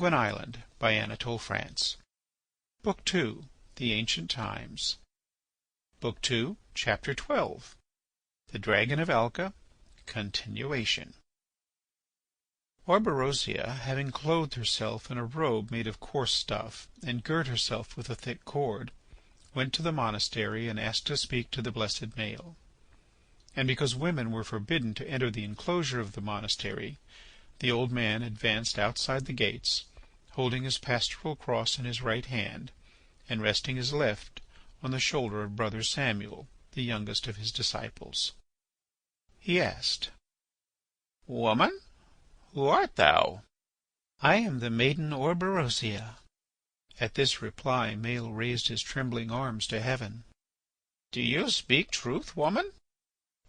Penguin Island by Anatole France. Book 2. The Ancient Times. Book 2, Chapter 12. The Dragon of Alca. Continuation. Orberosia, having clothed herself in a robe made of coarse stuff, and girt herself with a thick cord, went to the monastery and asked to speak to the blessed Maël. And because women were forbidden to enter the enclosure of the monastery, the old man advanced outside the gates, holding his pastoral cross in his right hand, and resting his left on the shoulder of brother Samuel, the youngest of his disciples. He asked, "Woman, who art thou?" "I am the maiden Orberosia." At this reply Maël raised his trembling arms to heaven. "Do you speak truth, woman?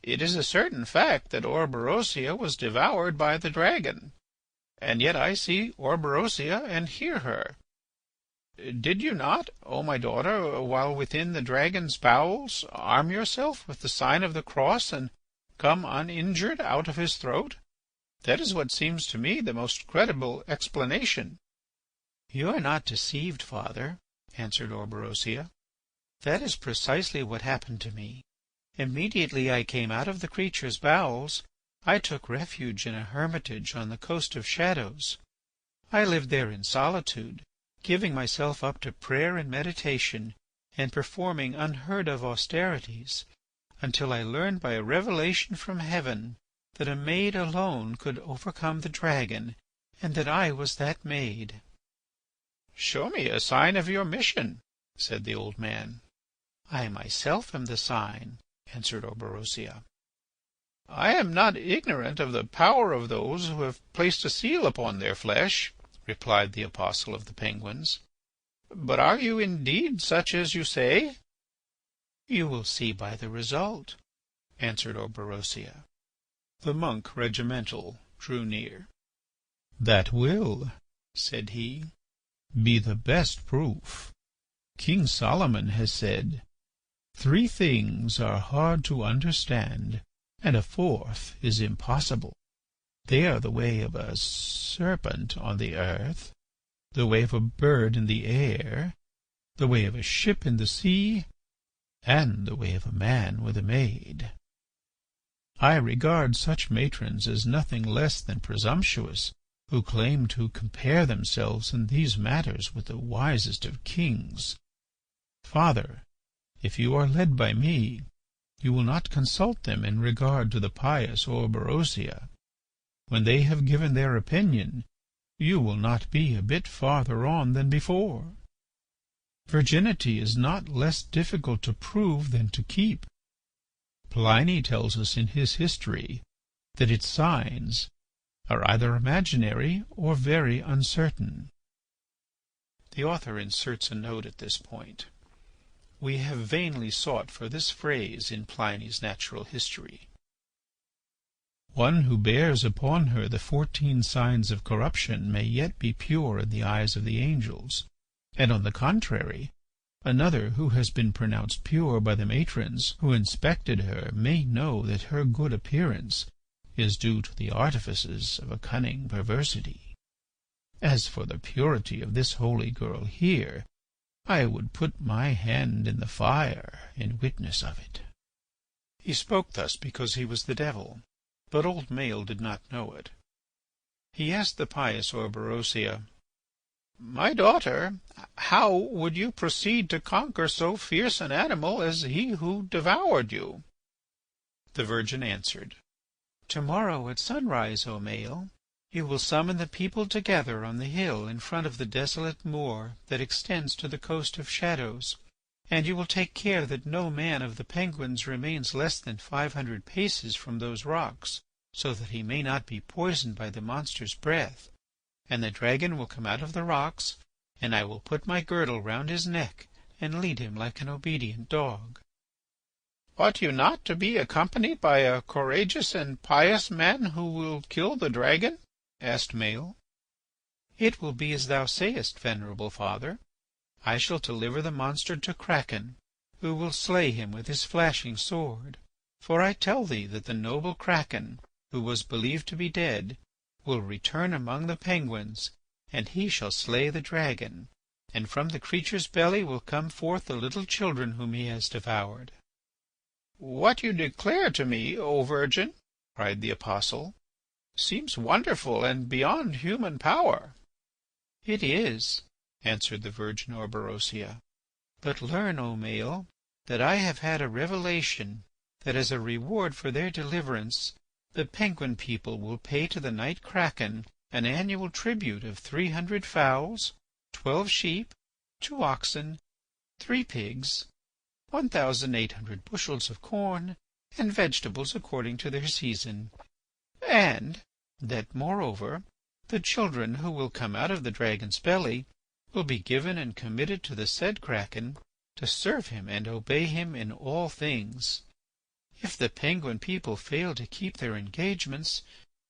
It is a certain fact that Orberosia was devoured by the dragon, and yet I see Orberosia and hear her. Did you not, O my daughter, while within the dragon's bowels, arm yourself with the sign of the cross and come uninjured out of his throat? That is what seems to me the most credible explanation." "You are not deceived, father," answered Orberosia. "That is precisely what happened to me. Immediately I came out of the creature's bowels, I took refuge in a hermitage on the coast of shadows. I lived there in solitude, giving myself up to prayer and meditation, and performing unheard-of austerities, until I learned by a revelation from heaven that a maid alone could overcome the dragon, and that I was that maid." "Show me a sign of your mission," said the old man. "I myself am the sign," answered Orberosia. "I am not ignorant of the power of those who have placed a seal upon their flesh," replied the apostle of the penguins. "But are you indeed such as you say?" "You will see by the result," answered Orberosia. The monk regimental drew near. "That will," said he, "be the best proof. King Solomon has said, 'Three things are hard to understand, and a fourth is impossible. They are the way of a serpent on the earth, the way of a bird in the air, the way of a ship in the sea, and the way of a man with a maid.' I regard such matrons as nothing less than presumptuous who claim to compare themselves in these matters with the wisest of kings. Father, if you are led by me, you will not consult them in regard to the pious Orberosia. When they have given their opinion, you will not be a bit farther on than before. Virginity is not less difficult to prove than to keep. Pliny tells us in his history that its signs are either imaginary or very uncertain." The author inserts a note at this point. We have vainly sought for this phrase in Pliny's Natural History. "One who bears upon her the 14 signs of corruption may yet be pure in the eyes of the angels, and on the contrary, another who has been pronounced pure by the matrons who inspected her may know that her good appearance is due to the artifices of a cunning perversity. As for the purity of this holy girl here, I would put my hand in the fire in witness of it." He spoke thus because he was the devil, but old Maël did not know it. He asked the pious Orberosia, "My daughter, how would you proceed to conquer so fierce an animal as he who devoured you?" The virgin answered, "Tomorrow at sunrise, O Maël, you will summon the people together on the hill in front of the desolate moor that extends to the coast of shadows, and you will take care that no man of the penguins remains less than 500 paces from those rocks, so that he may not be poisoned by the monster's breath. And the dragon will come out of the rocks, and I will put my girdle round his neck and lead him like an obedient dog." "Ought you not to be accompanied by a courageous and pious man who will kill the dragon?" asked Maël. "It will be as thou sayest, venerable father. I shall deliver the monster to Kraken, who will slay him with his flashing sword. For I tell thee that the noble Kraken, who was believed to be dead, will return among the penguins and he shall slay the dragon, and from the creature's belly will come forth the little children whom he has devoured." "What you declare to me, O Virgin," cried the apostle, "seems wonderful and beyond human power." "It is," answered the Virgin Orberosia. "But learn, O male, that I have had a revelation that as a reward for their deliverance the Penguin people will pay to the Night Kraken an annual tribute of 300 fowls, 12 sheep, 2 oxen, 3 pigs, 1,800 bushels of corn, and vegetables according to their season, and that, moreover, the children who will come out of the dragon's belly will be given and committed to the said Kraken to serve him and obey him in all things. If the Penguin people fail to keep their engagements,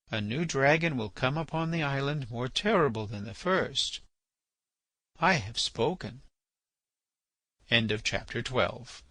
a new dragon will come upon the island more terrible than the first. I have spoken." Chapter 12